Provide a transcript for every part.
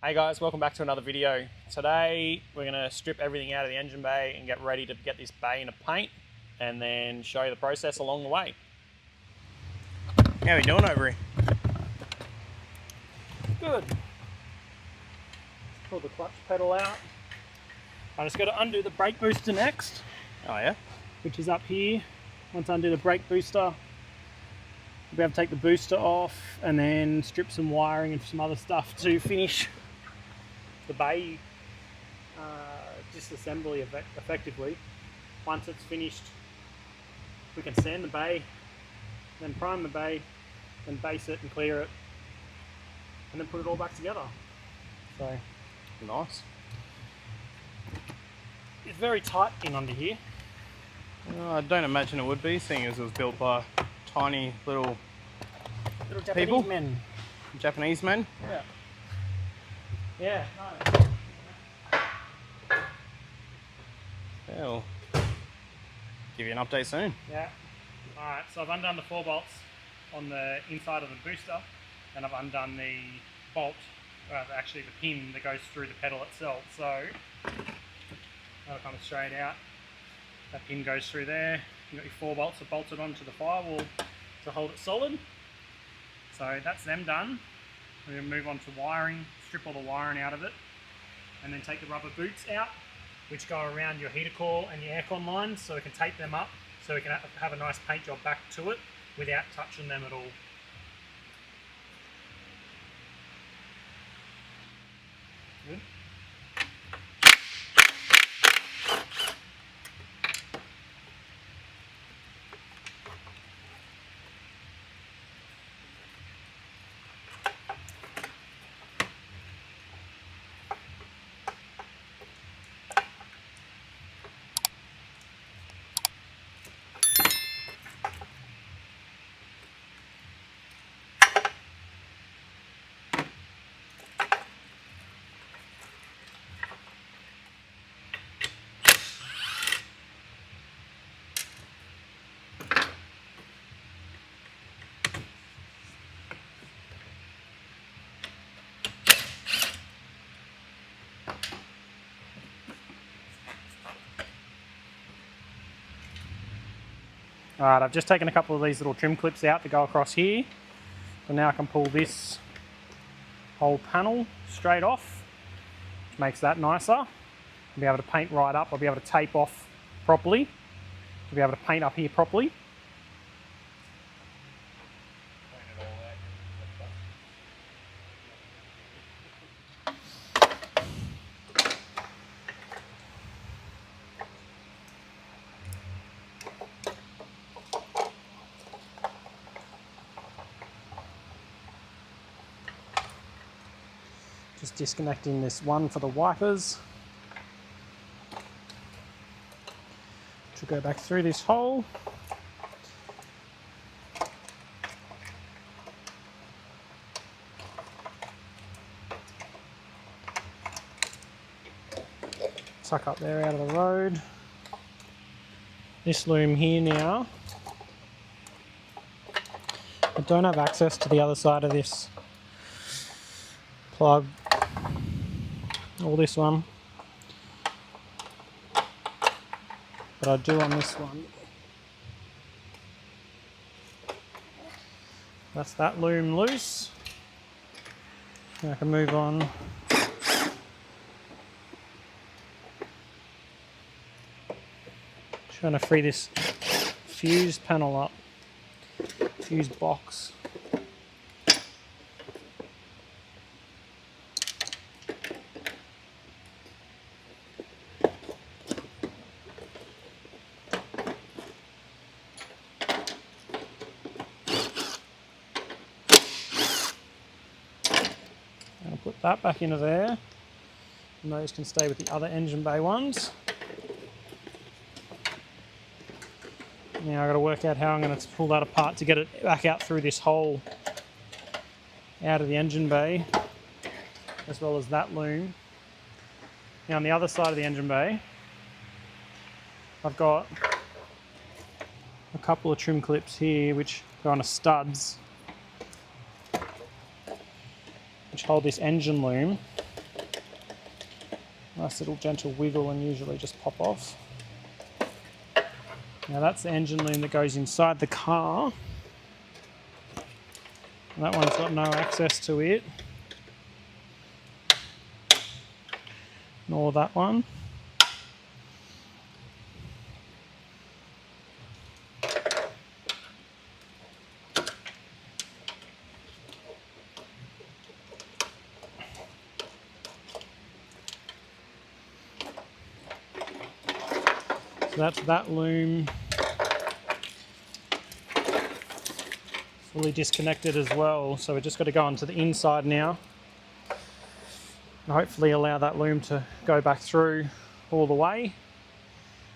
Hey guys, welcome back to another video. Today we're going to strip everything out of the engine bay and get ready to get this bay into paint and then show you the process along the way. How are we doing over here? Good. Pull the clutch pedal out. I just got to undo the brake booster next. Oh yeah? Which is up here. Once I undo the brake booster, I'll be able to take the booster off and then strip some wiring and some other stuff to finish the bay disassembly effectively. Once it's finished, we can sand the bay, then prime the bay, then base it and clear it, and then put it all back together. So nice. It's very tight in under here. I don't imagine it would be, seeing as it was built by tiny little Japanese men. Japanese men? Yeah. Yeah, no. I'll give you an update soon. Yeah. Alright, so I've undone the 4 bolts on the inside of the booster, and I've undone the bolt, actually the pin that goes through the pedal itself. So that'll come straight out. That pin goes through there. You've got your 4 bolts that bolted onto the firewall to hold it solid. So that's them done. We're going to move on to wiring, strip all the wiring out of it, and then take the rubber boots out, which go around your heater coil and your aircon lines, so we can tape them up so we can have a nice paint job back to it without touching them at all. Good. Alright, I've just taken a couple of these little trim clips out to go across here. So now I can pull this whole panel straight off, which makes that nicer. I'll be able to paint right up, I'll be able to tape off properly. I'll be able to paint up here properly. Just disconnecting this one for the wipers, which will go back through this hole. Tuck up there out of the road. This loom here now, I don't have access to the other side of this plug, or this one, but I do on this one. That's that loom loose. Now I can move on. Trying to free this fuse panel up, fuse box. Put that back into there, and those can stay with the other engine bay ones. Now I've got to work out how I'm going to pull that apart to get it back out through this hole out of the engine bay, as well as that loom. Now on the other side of the engine bay, I've got a couple of trim clips here which go on studs, which hold this engine loom Nice little gentle wiggle and usually just pop off. Now that's the engine loom that goes inside the car. And that one's got no access to it. Nor that one. So that's that loom. Fully disconnected as well, so we've just got to go onto the inside now and hopefully allow that loom to go back through all the way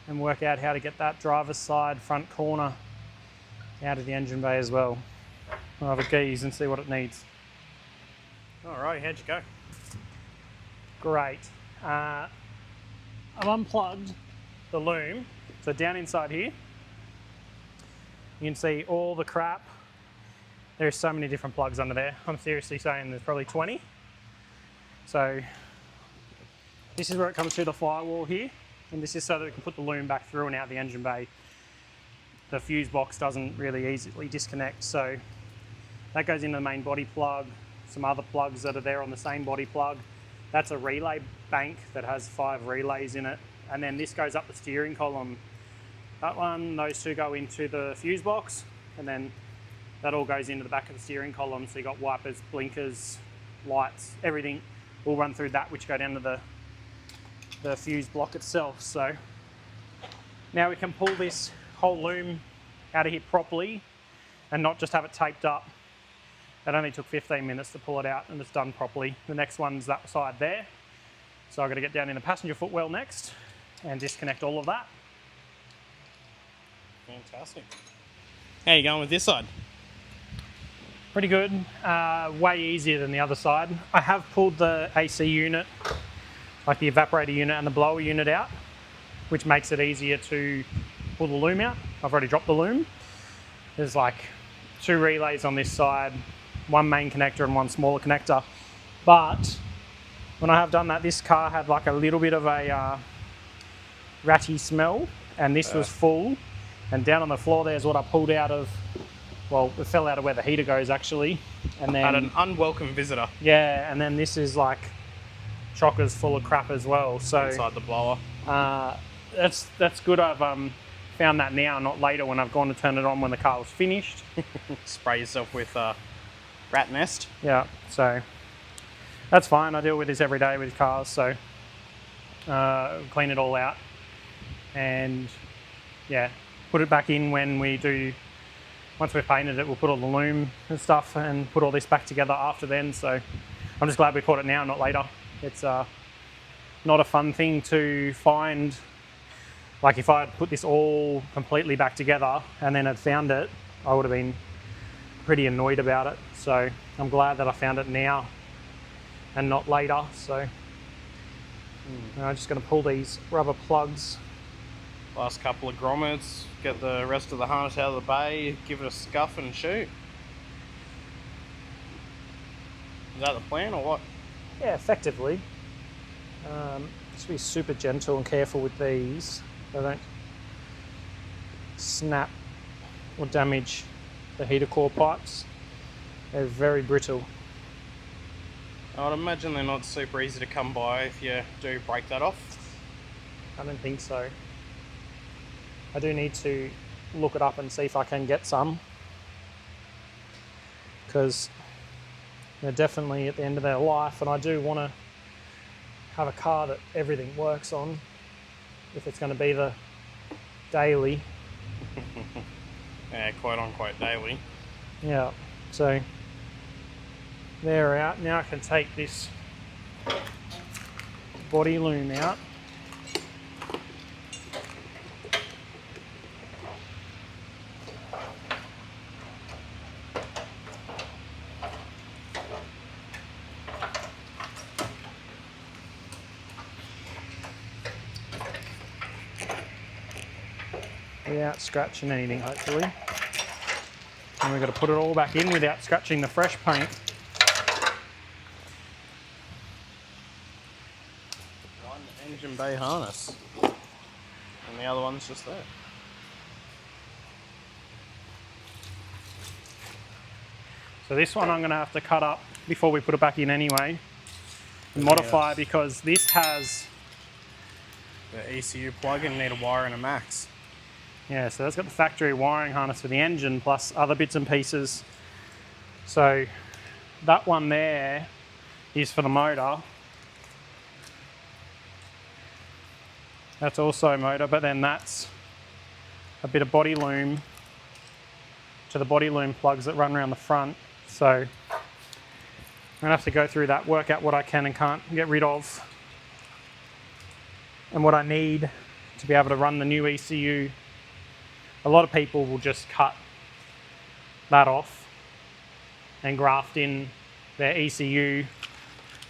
and work out how to get that driver's side front corner out of the engine bay as well. I'll have a gaze and see what it needs. Alright, how'd you go? Great. I've unplugged the loom, so down inside here you can see all the crap. There's so many different plugs under there. I'm seriously saying there's probably 20. So this is where it comes through the firewall here, and this is so that we can put the loom back through and out the engine bay. The fuse box doesn't really easily disconnect, so that goes into the main body plug. Some other plugs that are there on the same body plug. That's a relay bank that has 5 relays in it, and then this goes up the steering column. That one, those two go into the fuse box, and then that all goes into the back of the steering column, so you got wipers, blinkers, lights, everything will run through that, which go down to the fuse block itself. So now we can pull this whole loom out of here properly and not just have it taped up. It only took 15 minutes to pull it out and it's done properly. The next one's that side there. So I've got to get down in the passenger footwell next and disconnect all of that. Fantastic. How you going with this side? Pretty good, way easier than the other side. I have pulled the AC unit, like the evaporator unit and the blower unit out, which makes it easier to pull the loom out. I've already dropped the loom. There's like 2 relays on this side, 1 main connector and 1 smaller connector. But when I have done that, this car had like a little bit of a ratty smell, and this was full. And down on the floor there's what I pulled out of. Well, it fell out of where the heater goes actually, and then Had an unwelcome visitor. Yeah, and then this is like chockers full of crap as well. So inside the blower. That's good. I've found that now, not later when I've gone to turn it on when the car was finished. Spray yourself with rat nest. Yeah, so that's fine. I deal with this every day with cars, so clean it all out, and yeah, put it back in when we do. Once we've painted it, we'll put all the loom and stuff and put all this back together after then. So I'm just glad we caught it now, not later. It's not a fun thing to find. Like if I had put this all completely back together and then had found it, I would have been pretty annoyed about it. So I'm glad that I found it now and not later. So I'm just going to pull these rubber plugs. Last couple of grommets, get the rest of the harness out of the bay, give it a scuff and shoot. Is that the plan or what? Yeah, effectively. Just be super gentle and careful with these. They don't snap or damage the heater core pipes. They're very brittle. I'd imagine they're not super easy to come by if you do break that off. I don't think so. I do need to look it up and see if I can get some, because they're definitely at the end of their life, and I do want to have a car that everything works on if it's going to be the daily. Yeah, quote unquote daily. Yeah, so they're out. Now I can take this body loom out. Without scratching anything, hopefully. And we've got to put it all back in without scratching the fresh paint. one engine bay harness. And the other one's just there. So this one I'm going to have to cut up before we put it back in anyway. And modify because this has the ECU plug and need a wire and a max. Yeah, so that's got the factory wiring harness for the engine plus other bits and pieces. So that one there is for the motor. That's also motor, but then that's a bit of body loom to the body loom plugs that run around the front. So I'm gonna have to go through that, work out what I can and can't get rid of and what I need to be able to run the new ECU. A lot of people will just cut that off and graft in their ECU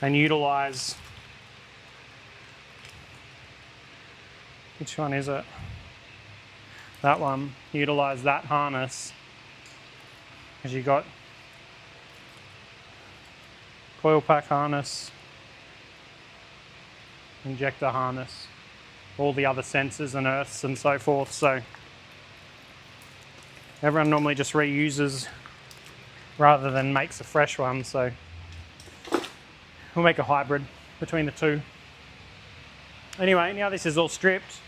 and utilize, which one is it? That one, utilize that harness because you got coil pack harness, injector harness, all the other sensors and earths and so forth. So everyone normally just reuses rather than makes a fresh one. So we'll make a hybrid between the two. Anyway, now this is all stripped.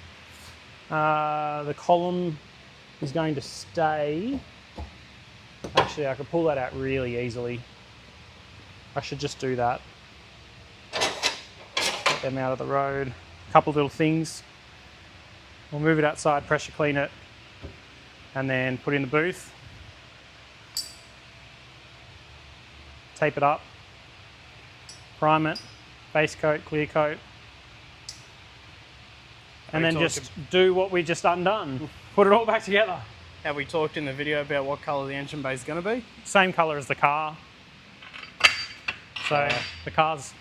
The column is going to stay. Actually, I could pull that out really easily. I should just do that. Get them out of the road. A couple of little things. We'll move it outside, pressure clean it, and then put it in the booth. Tape it up. Prime it. Base coat, clear coat. And then just do what we just undone. Put it all back together. Have we talked in the video about what colour the engine bay is going to be? Same colour as the car. So the car's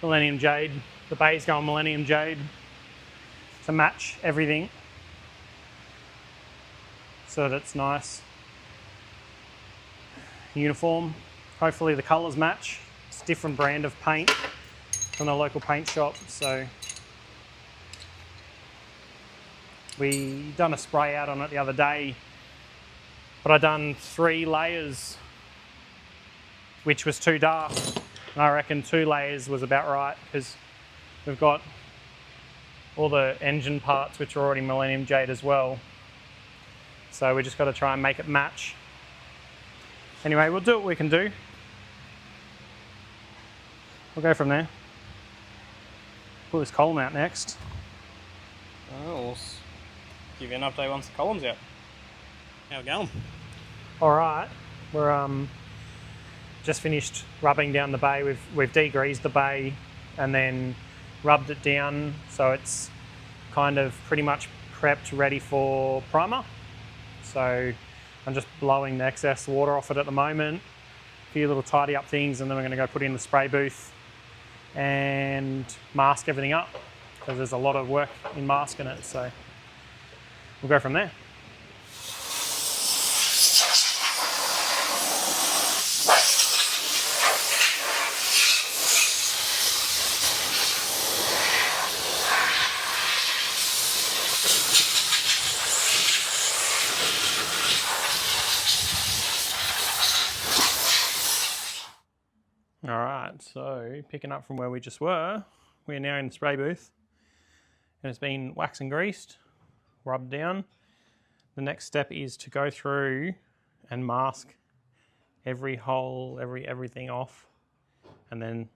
Millennium Jade. The bay's going Millennium Jade to match everything so that it's nice. Uniform. Hopefully the colours match. It's a different brand of paint from the local paint shop. So we done a spray out on it the other day, but I done 3 layers, which was too dark. And I reckon 2 layers was about right because we've got all the engine parts which are already Millennium Jade as well. So we just got to try and make it match. Anyway, we'll do what we can do. We'll go from there. Pull this column out next. Oh, we'll give you an update once the column's out. How we going? All right, we're just finished rubbing down the bay. We've degreased the bay and then rubbed it down so it's kind of pretty much prepped, ready for primer. So I'm just blowing the excess water off it at the moment. A few little tidy up things, and then we're going to go put it in the spray booth and mask everything up because there's a lot of work in masking it. So we'll go from there. All right, so picking up from where we just were, we're now in the spray booth and it's been waxed and greased, rubbed down. The next step is to go through and mask every hole, everything off, and then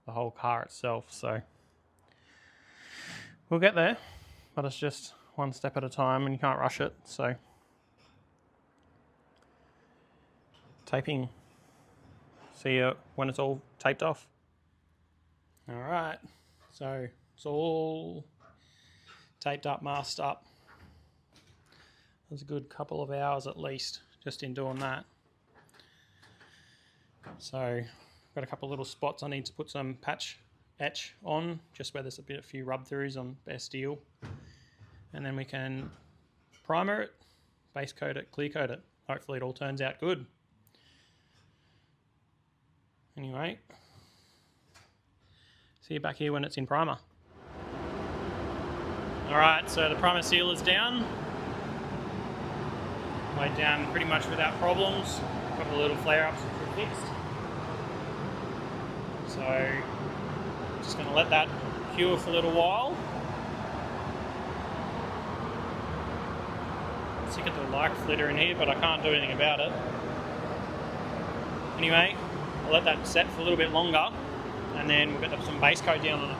the whole car itself. So we'll get there, but it's just one step at a time and you can't rush it. So taping. See you when it's all taped off. All right, so it's all taped up, masked up. There's a good couple of hours at least just in doing that. So got a couple of little spots I need to put some patch etch on, just where there's a few rub throughs on bare steel, and then we can primer it, base coat it, clear coat it. Hopefully it all turns out good. Anyway, See you back here when it's in primer. Alright, so the primer seal is down. Laid down pretty much without problems. A couple of little flare-ups which are fixed. So, just going to let that cure for a little while. Sick of the light flitter in here, but I can't do anything about it. Anyway, I'll let that set for a little bit longer, and then we'll get some base coat down on it.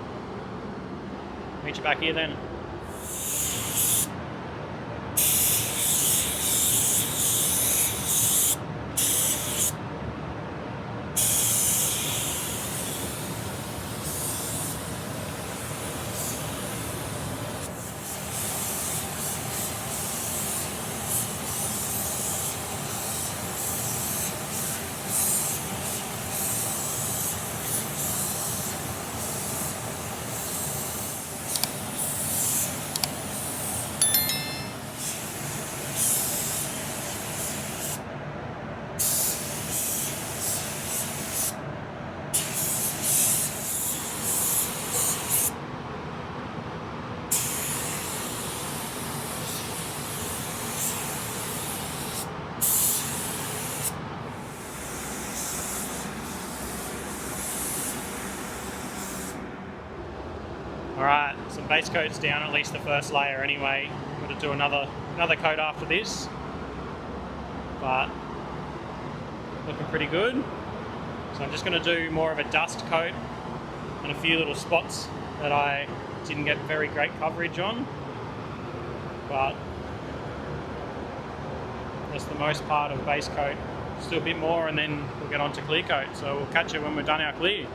Meet you back here then. Alright, some base coat's down, at least the first layer anyway. Got to do another coat after this, but looking pretty good. So I'm just going to do more of a dust coat on a few little spots that I didn't get very great coverage on, but that's the most part of base coat. Still a bit more and then we'll get on to clear coat, so we'll catch you when we're done our clear.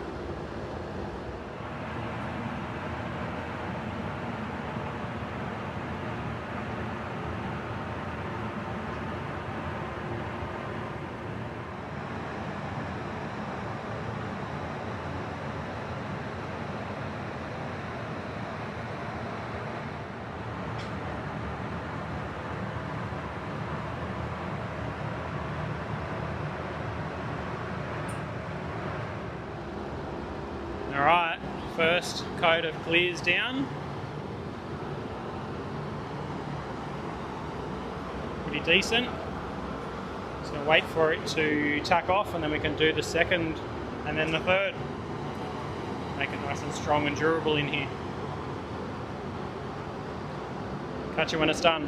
Alright, first coat of clears down. Pretty decent. Just going to wait for it to tack off and then we can do the second and then the third. Make it nice and strong and durable in here. Catch you when it's done.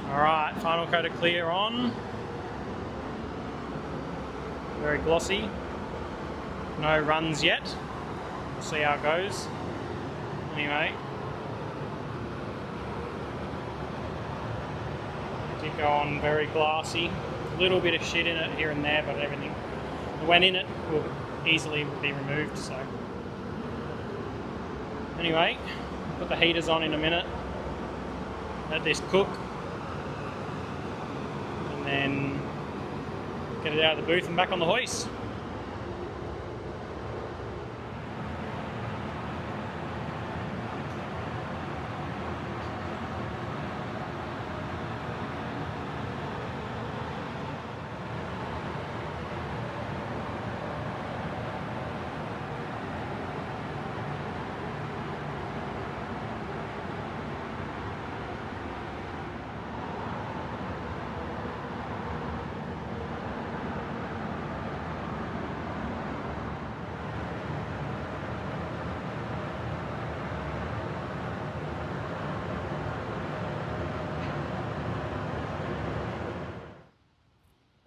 Alright, final coat of clear on. Very glossy. No runs yet. We'll see how it goes. Anyway. It did go on very glassy. A little bit of shit in it here and there, but everything that went in it will easily be removed, so. Anyway, put the heaters on in a minute. Let this cook. And then get it out of the booth and back on the hoist.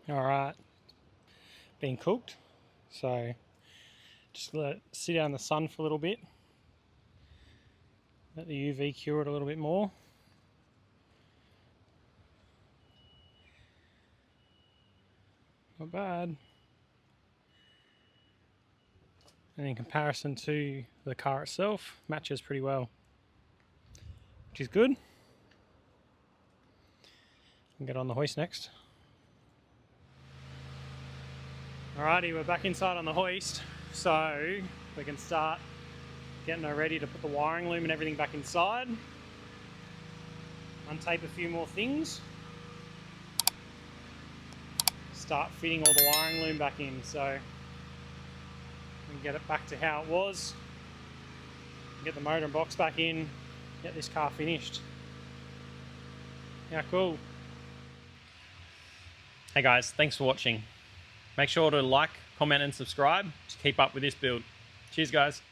Alright, been cooked, so just let it sit out in the sun for a little bit. Let the UV cure it a little bit more. Not bad. And in comparison to the car itself, matches pretty well, which is good. We'll get on the hoist next. Alrighty, we're back inside on the hoist, so we can start getting her ready to put the wiring loom and everything back inside. Untape a few more things. Start fitting all the wiring loom back in, so we can get it back to how it was. Get the motor and box back in, get this car finished. How cool. Hey guys, thanks for watching. Make sure to like, comment and subscribe to keep up with this build. Cheers guys.